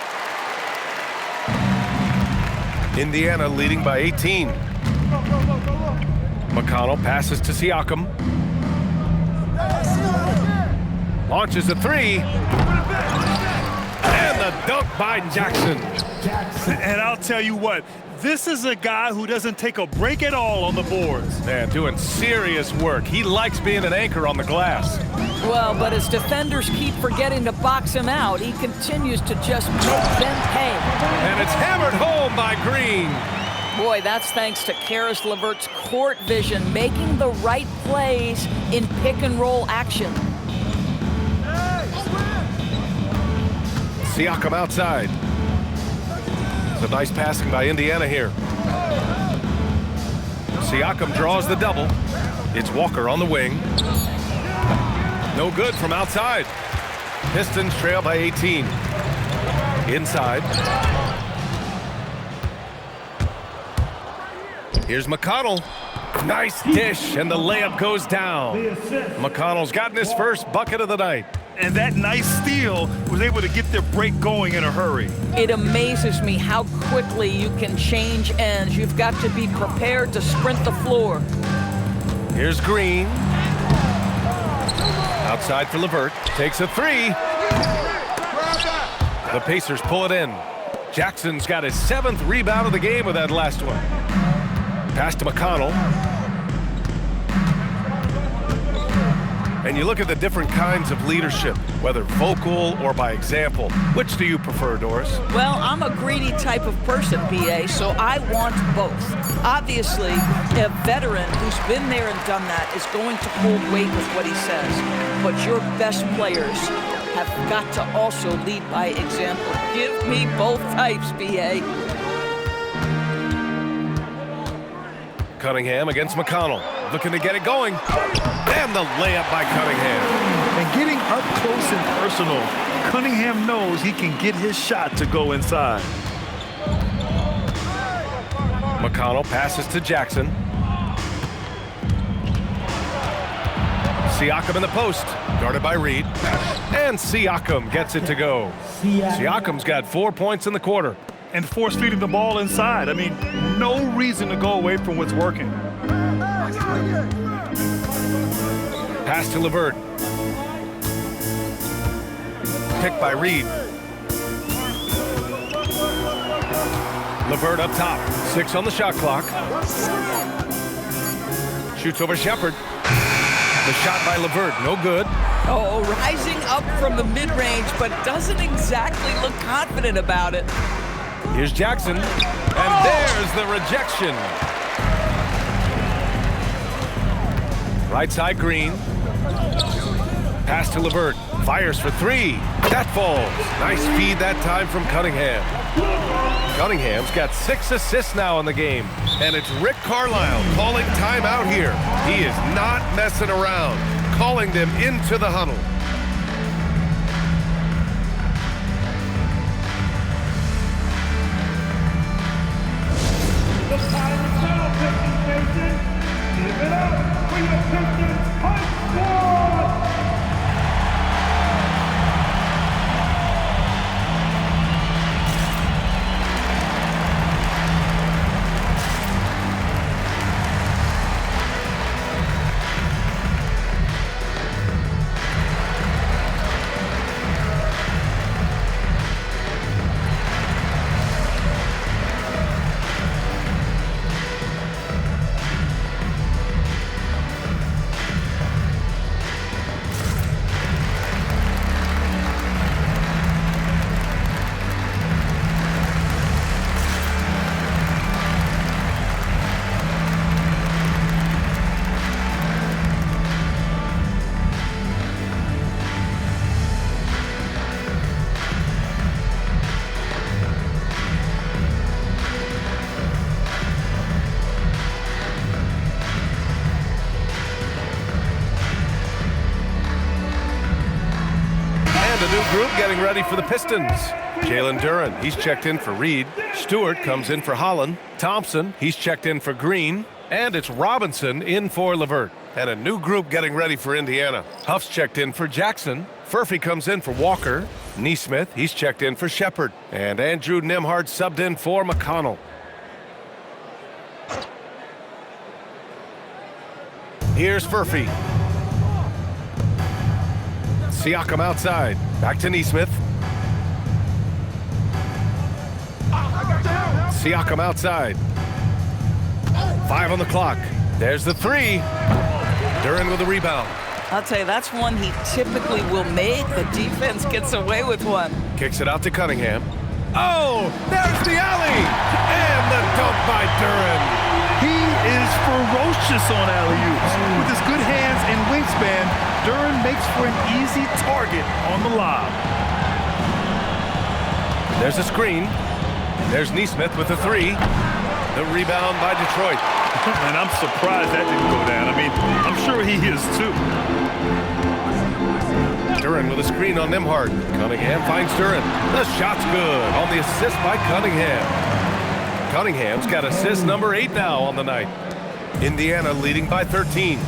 Indiana leading by 18. McConnell passes to Siakam. Launches a 3. And the dunk by Jackson. And I'll tell you what, this is a guy who doesn't take a break at all on the boards. Man, doing serious work. He likes being an anchor on the glass. Well, but as defenders keep forgetting to box him out, he continues to just make them pay. And it's hammered home by Green. Boy, that's thanks to Tyrese Haliburton's court vision, making the right plays in pick-and-roll action. Siakam outside. It's a nice passing by Indiana here. Siakam draws the double. It's Walker on the wing. No good from outside. Pistons trail by 18. Inside. Here's McConnell. Nice dish, and the layup goes down. McConnell's gotten his first bucket of the night. And that nice steal was able to get their break going in a hurry. It amazes me how quickly you can change ends. You've got to be prepared to sprint the floor. Here's Green. Outside for LeVert. Takes a three. The Pacers pull it in. Jackson's got his 7th rebound of the game with that last one. Pass to McConnell. And you look at the different kinds of leadership, whether vocal or by example. Which do you prefer, Doris? Well, I'm a greedy type of person, BA, so I want both. Obviously, a veteran who's been there and done that is going to hold weight with what he says. But your best players have got to also lead by example. Give me both types, BA. Cunningham against McConnell. Looking to get it going. And the layup by Cunningham. And getting up close and personal, Cunningham knows he can get his shot to go inside. McConnell passes to Jackson. Siakam in the post, guarded by Reed. And Siakam gets it to go. Siakam's got 4 points in the quarter. And force feeding the ball inside. I mean, no reason to go away from what's working. Pass to LeVert. Picked by Reed. LeVert up top. 6 on the shot clock. Shoots over Shepherd. The shot by LeVert, no good. Oh, rising up from the mid-range, but doesn't exactly look confident about it. Here's Jackson, and there's the rejection. Right side, Green. Pass to LeVert. Fires for 3. That falls. Nice feed that time from Cunningham. Cunningham's got 6 assists now in the game. And it's Rick Carlisle calling timeout here. He is not messing around, calling them into the huddle. The Pirates Battle Pistons Nation. Give it up for your Pistons High Squad! Group getting ready for the Pistons. Jalen Duren, he's checked in for Reed. Stewart comes in for Holland. Thompson, he's checked in for Green. And it's Robinson in for LeVert. And a new group getting ready for Indiana. Huff's checked in for Jackson. Furphy comes in for Walker. Neesmith, he's checked in for Shepherd. And Andrew Nembhard subbed in for McConnell. Here's Furphy. Siakam outside. Back to Neesmith. Siakam outside. 5 on the clock. There's the 3. Duren with the rebound. I'll tell you, that's one he typically will make. The defense gets away with one. Kicks it out to Cunningham. Oh, there's the alley! And the dunk by Duren. He is ferocious on alley-oops. With his good hands and wingspan, Duren makes for an easy target on the lob. There's a screen. There's Nesmith with the three. The rebound by Detroit. And I'm surprised that didn't go down. I mean, I'm sure he is too. Duren with a screen on Nembhard. Cunningham finds Duren. The shot's good on the assist by Cunningham. Cunningham's got assist number 8 now on the night. Indiana leading by 13.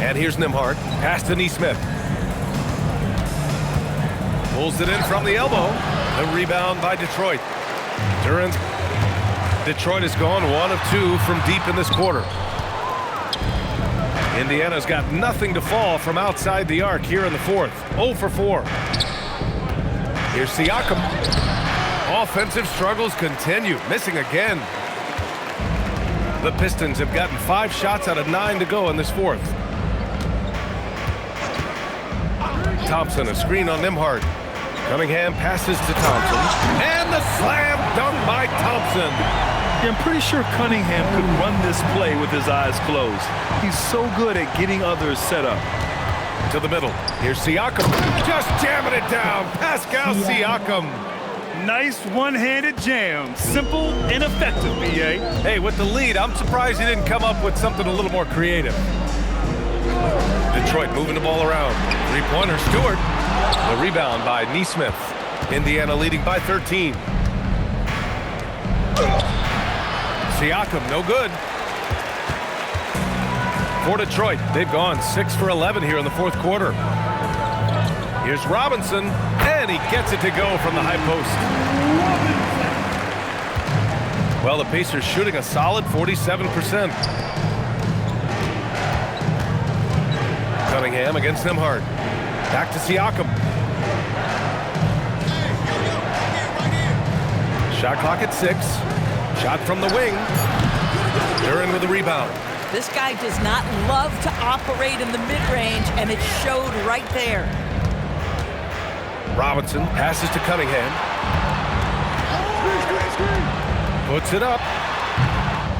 And here's Nembhard. Pass to Nesmith. Pulls it in from the elbow. The rebound by Detroit. Duren. Detroit has gone 1 of 2 from deep in this quarter. Indiana's got nothing to fall from outside the arc here in the fourth. 0 for 4. Here's Siakam. Offensive struggles continue. Missing again. The Pistons have gotten 5 shots out of 9 to go in this fourth. Thompson, a screen on Nembhard. Cunningham passes to Thompson. And the slam dunk by Thompson. Yeah, I'm pretty sure Cunningham could run this play with his eyes closed. He's so good at getting others set up. To the middle. Here's Siakam. Just jamming it down. Pascal Siakam. Nice one-handed jam. Simple and effective, B.A. Hey, with the lead, I'm surprised he didn't come up with something a little more creative. Detroit moving the ball around. Three-pointer, Stewart. The rebound by Nesmith. Indiana leading by 13. Siakam, no good. For Detroit, they've gone 6 for 11 here in the fourth quarter. Here's Robinson, and he gets it to go from the high post. Well, the Pacers shooting a solid 47%. Cunningham against Nembhard. Back to Siakam. Shot clock at 6. Shot from the wing. Duren with the rebound. This guy does not love to operate in the mid-range, and it showed right there. Robinson passes to Cunningham. Puts it up.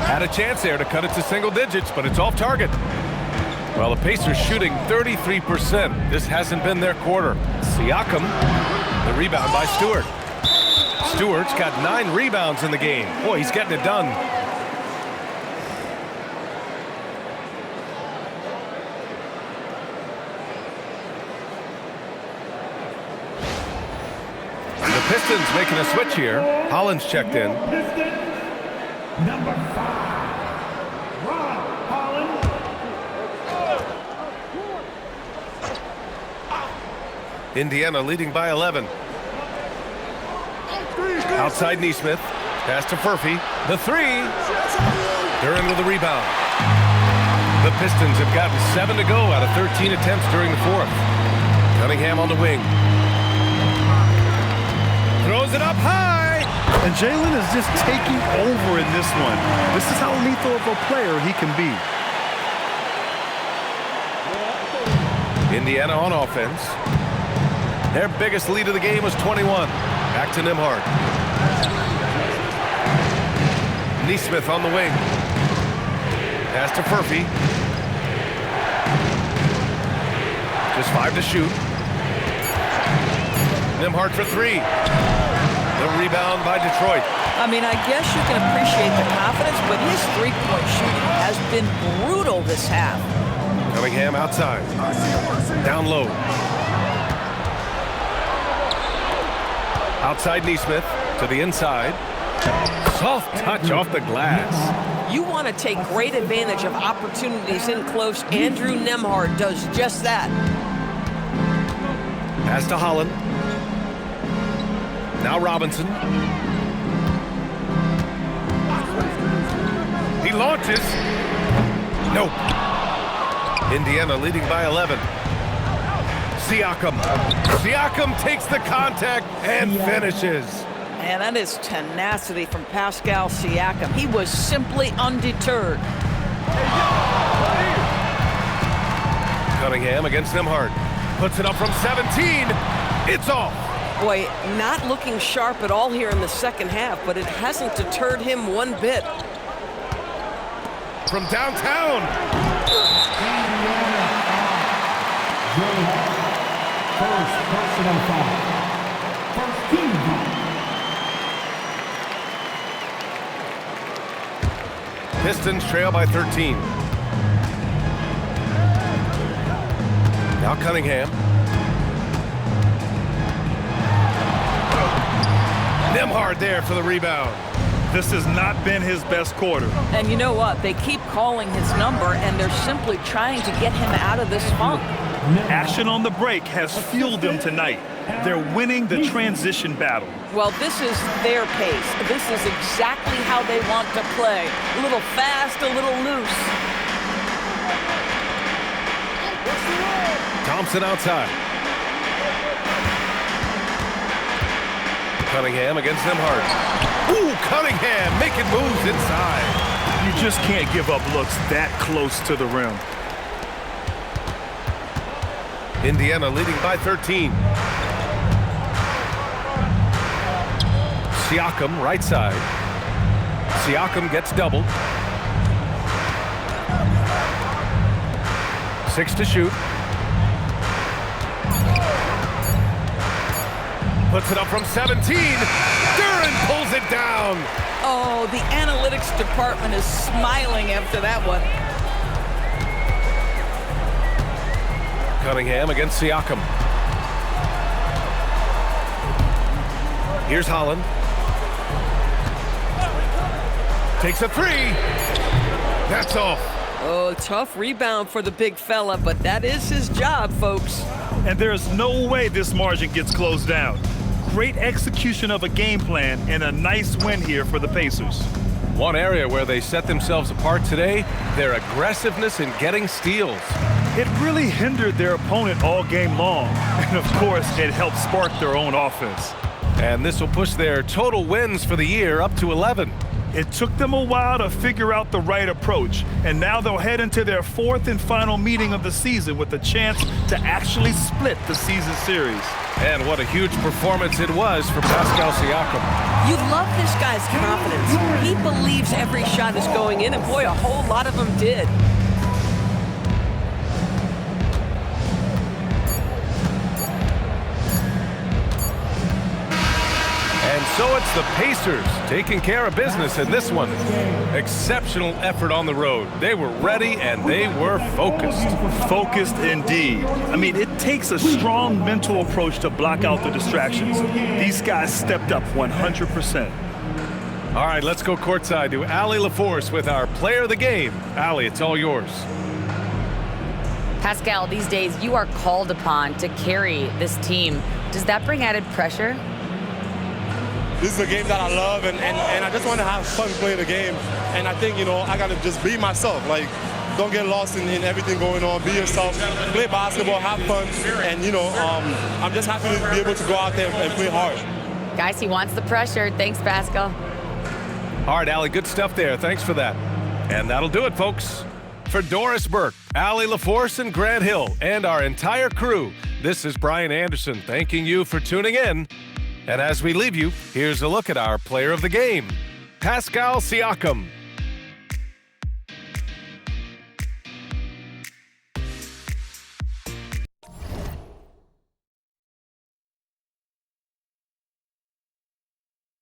Had a chance there to cut it to single digits, but it's off target. Well, the Pacers shooting 33%. This hasn't been their quarter. Siakam, the rebound by Stewart. Stewart's got 9 rebounds in the game. Boy, he's getting it done. The Pistons making a switch here. Holland's checked in. Piston, number 5. Rob Holland. Indiana leading by 11. Outside Nesmith. Pass to Furphy. The three. Duren with the rebound. The Pistons have gotten 7 to go out of 13 attempts during the fourth. Cunningham on the wing. Throws it up high. And Jalen is just taking over in this one. This is how lethal of a player he can be. Indiana on offense. Their biggest lead of the game was 21. Back to Nembhard. Nesmith on the wing. Pass to Furphy. Just 5 to shoot. Nembhard for 3. The rebound by Detroit. I mean, I guess you can appreciate the confidence, but his three-point shooting has been brutal this half. Cunningham outside. Down low. Outside Nesmith to the inside. Soft touch off the glass. You want to take great advantage of opportunities in close. Andrew Nembhard does just that. Pass to Holland. Now Robinson. He launches. Nope. Indiana leading by 11. Siakam. Siakam takes the contact and finishes. And that is tenacity from Pascal Siakam. He was simply undeterred. Cunningham against Nembhard. Puts it up from 17. It's off. Boy, not looking sharp at all here in the second half, but it hasn't deterred him one bit. From downtown. First personal foul. First team foul. Pistons trail by 13. Now Cunningham. Nembhard there for the rebound. This has not been his best quarter. And you know what? They keep calling his number, and they're simply trying to get him out of this funk. Action on the break has fueled them tonight. They're winning the transition battle. Well, this is their pace. This is exactly how they want to play. A little fast, a little loose. Thompson outside. Cunningham against Nembhard. Ooh, Cunningham making moves inside. You just can't give up looks that close to the rim. Indiana leading by 13. Siakam right side. Siakam gets doubled. 6 to shoot. Puts it up from 17. Duran pulls it down. Oh, the analytics department is smiling after that one. Cunningham against Siakam. Here's Holland. Takes a 3. That's off. Oh, tough rebound for the big fella, but that is his job, folks. And there's no way this margin gets closed down. Great execution of a game plan and a nice win here for the Pacers. One area where they set themselves apart today, their aggressiveness in getting steals. It really hindered their opponent all game long. And of course, it helped spark their own offense. And this will push their total wins for the year up to 11. It took them a while to figure out the right approach, and now they'll head into their 4th and final meeting of the season with a chance to actually split the season series. And what a huge performance it was for Pascal Siakam. You love this guy's confidence. He believes every shot is going in, and boy, a whole lot of them did. And so it's the Pacers taking care of business in this one. Exceptional effort on the road. They were ready and they were focused. Focused indeed. I mean, it takes a strong mental approach to block out the distractions. These guys stepped up 100%. All right, let's go courtside to Allie LaForce with our player of the game. Allie, it's all yours. Pascal, these days you are called upon to carry this team. Does that bring added pressure? This is a game that I love, and I just want to have fun playing the game. And I think, I got to just be myself. Like, don't get lost in everything going on. Be yourself. Play basketball, have fun. And, I'm just happy to be able to go out there and play hard. Guys, he wants the pressure. Thanks, Pascal. All right, Allie, good stuff there. Thanks for that. And that'll do it, folks. For Doris Burke, Allie LaForce, and Grant Hill, and our entire crew, this is Brian Anderson thanking you for tuning in. And as we leave you, here's a look at our player of the game, Pascal Siakam.